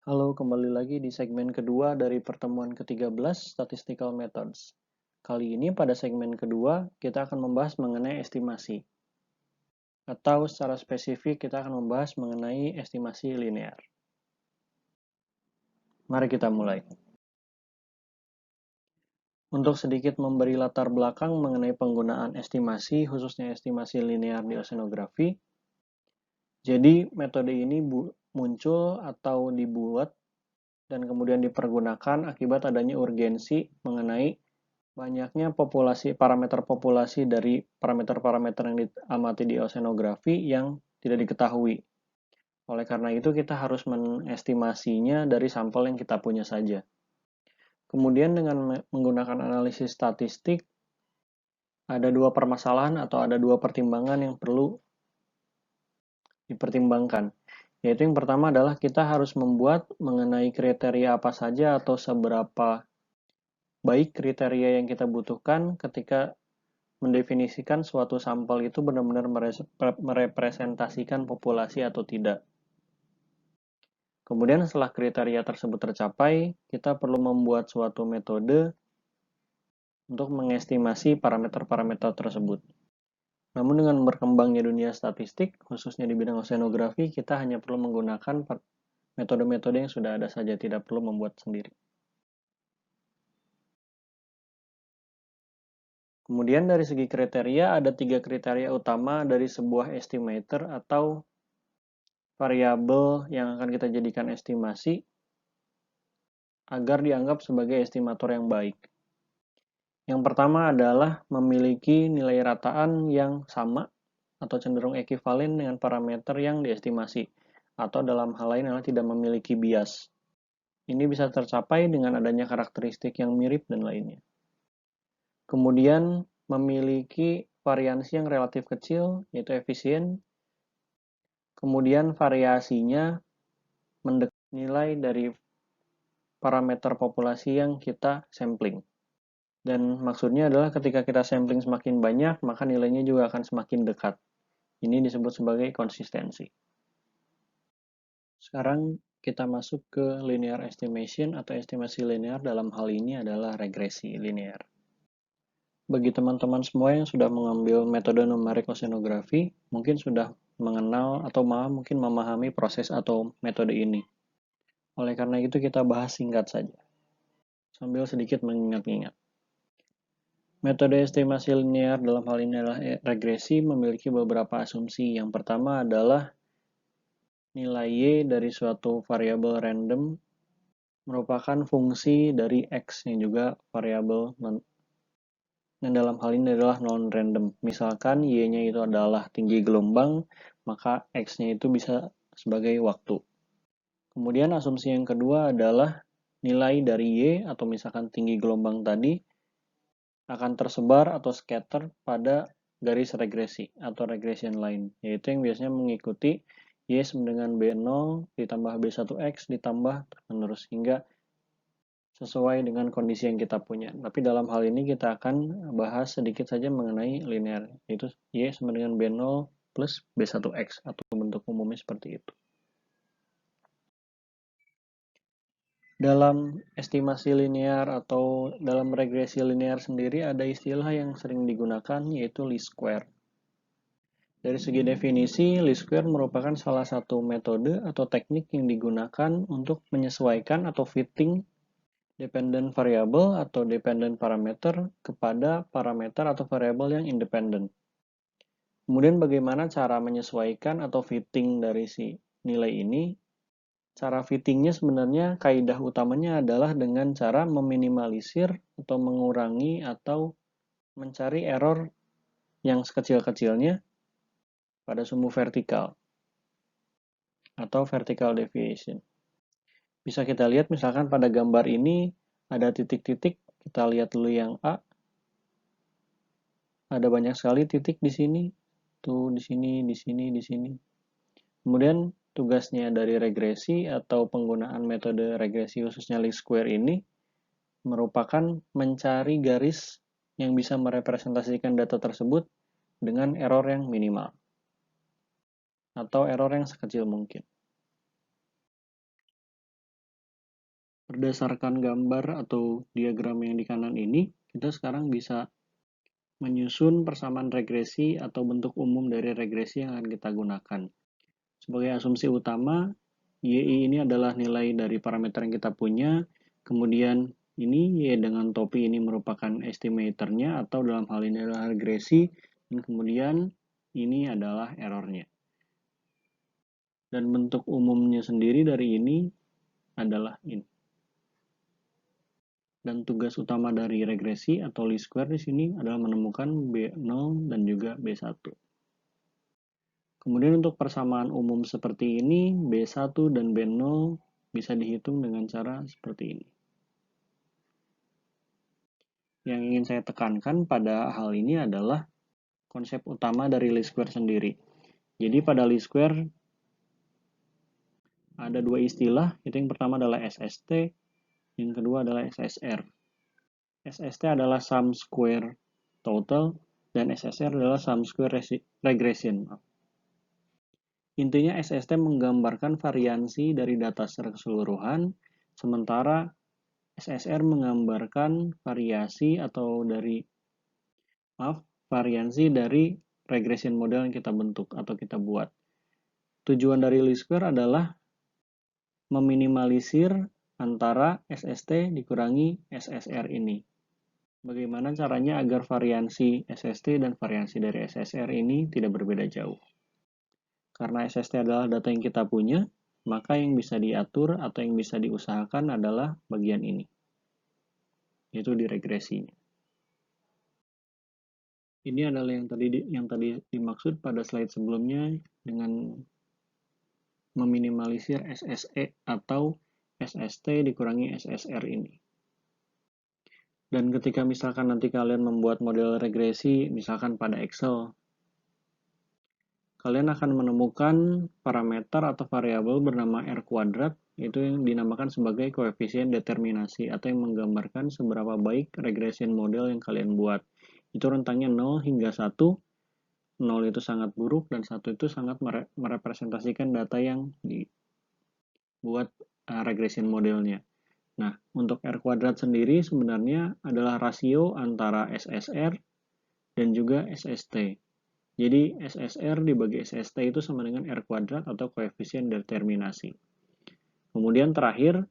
Halo, kembali lagi di segmen kedua dari pertemuan ke-13 Statistical Methods. Kali ini pada segmen kedua, kita akan membahas mengenai estimasi. Atau secara spesifik, kita akan membahas mengenai estimasi linear. Mari kita mulai. Untuk sedikit memberi latar belakang mengenai penggunaan estimasi, khususnya estimasi linear di oceanografi. Jadi, metode ini muncul atau dibuat dan kemudian dipergunakan akibat adanya urgensi mengenai banyaknya parameter populasi dari parameter-parameter yang diamati di oceanografi yang tidak diketahui. Oleh karena itu, kita harus mengestimasinya dari sampel yang kita punya saja. Kemudian dengan menggunakan analisis statistik, ada dua permasalahan atau ada dua pertimbangan yang perlu dipertimbangkan. Yaitu yang pertama adalah kita harus membuat mengenai kriteria apa saja atau seberapa baik kriteria yang kita butuhkan ketika mendefinisikan suatu sampel itu benar-benar merepresentasikan populasi atau tidak. Kemudian setelah kriteria tersebut tercapai, kita perlu membuat suatu metode untuk mengestimasi parameter-parameter tersebut. Namun dengan berkembangnya dunia statistik, khususnya di bidang oceanografi, kita hanya perlu menggunakan metode-metode yang sudah ada saja, tidak perlu membuat sendiri. Kemudian dari segi kriteria, ada 3 kriteria utama dari sebuah estimator atau variabel yang akan kita jadikan estimasi agar dianggap sebagai estimator yang baik. Yang pertama adalah memiliki nilai rataan yang sama atau cenderung ekivalen dengan parameter yang diestimasi, atau dalam hal lain adalah tidak memiliki bias. Ini bisa tercapai dengan adanya karakteristik yang mirip dan lainnya. Kemudian memiliki variansi yang relatif kecil, yaitu efisien. Kemudian variasinya mendekati nilai dari parameter populasi yang kita sampling. Dan maksudnya adalah ketika kita sampling semakin banyak, maka nilainya juga akan semakin dekat. Ini disebut sebagai konsistensi. Sekarang kita masuk ke linear estimation atau estimasi linear, dalam hal ini adalah regresi linear. Bagi teman-teman semua yang sudah mengambil metode numerik oceanografi, mungkin sudah mengenal atau mungkin memahami proses atau metode ini. Oleh karena itu kita bahas singkat saja, sambil sedikit mengingat-ingat. Metode estimasi linear dalam hal ini adalah regresi memiliki beberapa asumsi. Yang pertama adalah nilai Y dari suatu variabel random merupakan fungsi dari X yang juga variabel yang dalam hal ini adalah non-random. Misalkan Y-nya itu adalah tinggi gelombang, maka X-nya itu bisa sebagai waktu. Kemudian asumsi yang kedua adalah nilai dari Y atau misalkan tinggi gelombang tadi akan tersebar atau scatter pada garis regresi atau regression line, yaitu yang biasanya mengikuti Y sama dengan B0 ditambah B1X ditambah terus hingga sesuai dengan kondisi yang kita punya. Tapi dalam hal ini kita akan bahas sedikit saja mengenai linear, yaitu Y sama dengan B0 plus B1X atau bentuk umumnya seperti itu. Dalam estimasi linear atau dalam regresi linear sendiri ada istilah yang sering digunakan yaitu least square. Dari segi definisi, least square merupakan salah satu metode atau teknik yang digunakan untuk menyesuaikan atau fitting dependent variable atau dependent parameter kepada parameter atau variabel yang independent. Kemudian bagaimana cara menyesuaikan atau fitting dari si nilai ini? Cara fittingnya sebenarnya kaidah utamanya adalah dengan cara meminimalisir atau mengurangi atau mencari error yang sekecil-kecilnya pada sumbu vertikal atau vertical deviation. Bisa kita lihat misalkan pada gambar ini ada titik-titik, kita lihat dulu yang A. Ada banyak sekali titik di sini, tuh di sini, di sini, di sini. Kemudian tugasnya dari regresi atau penggunaan metode regresi khususnya least square ini merupakan mencari garis yang bisa merepresentasikan data tersebut dengan error yang minimal atau error yang sekecil mungkin. Berdasarkan gambar atau diagram yang di kanan ini, kita sekarang bisa menyusun persamaan regresi atau bentuk umum dari regresi yang akan kita gunakan. Sebagai asumsi utama, YI ini adalah nilai dari parameter yang kita punya, kemudian ini Y dengan topi ini merupakan estimatornya atau dalam hal ini adalah regresi, dan kemudian ini adalah errornya. Dan bentuk umumnya sendiri dari ini adalah ini. Dan tugas utama dari regresi atau least square di sini adalah menemukan B0 dan juga B1. Kemudian untuk persamaan umum seperti ini, B1 dan B0 bisa dihitung dengan cara seperti ini. Yang ingin saya tekankan pada hal ini adalah konsep utama dari least square sendiri. Jadi pada least square ada dua istilah, itu yang pertama adalah SST, yang kedua adalah SSR. SST adalah sum square total, dan SSR adalah sum square regression. Intinya SST menggambarkan variansi dari data secara keseluruhan, sementara SSR menggambarkan variasi atau variansi dari regression model yang kita bentuk atau kita buat. Tujuan dari least square adalah meminimalisir antara SST dikurangi SSR ini. Bagaimana caranya agar variansi SST dan variansi dari SSR ini tidak berbeda jauh? Karena SST adalah data yang kita punya, maka yang bisa diatur atau yang bisa diusahakan adalah bagian ini, yaitu di regresinya. Ini adalah yang tadi dimaksud pada slide sebelumnya dengan meminimalisir SSE atau SST dikurangi SSR ini. Dan ketika misalkan nanti kalian membuat model regresi, misalkan pada Excel, kalian akan menemukan parameter atau variabel bernama R kuadrat, itu yang dinamakan sebagai koefisien determinasi, atau yang menggambarkan seberapa baik regression model yang kalian buat. Itu rentangnya 0 hingga 1, 0 itu sangat buruk, dan 1 itu sangat merepresentasikan data yang dibuat regression modelnya. Nah, untuk R kuadrat sendiri sebenarnya adalah rasio antara SSR dan juga SST. Jadi SSR dibagi SST itu sama dengan R kuadrat atau koefisien determinasi. Kemudian terakhir,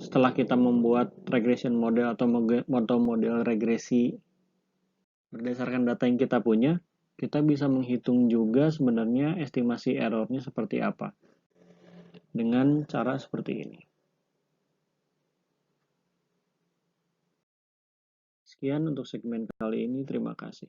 setelah kita membuat regression model atau model regresi berdasarkan data yang kita punya, kita bisa menghitung juga sebenarnya estimasi errornya seperti apa. Dengan cara seperti ini. Sekian untuk segmen kali ini, terima kasih.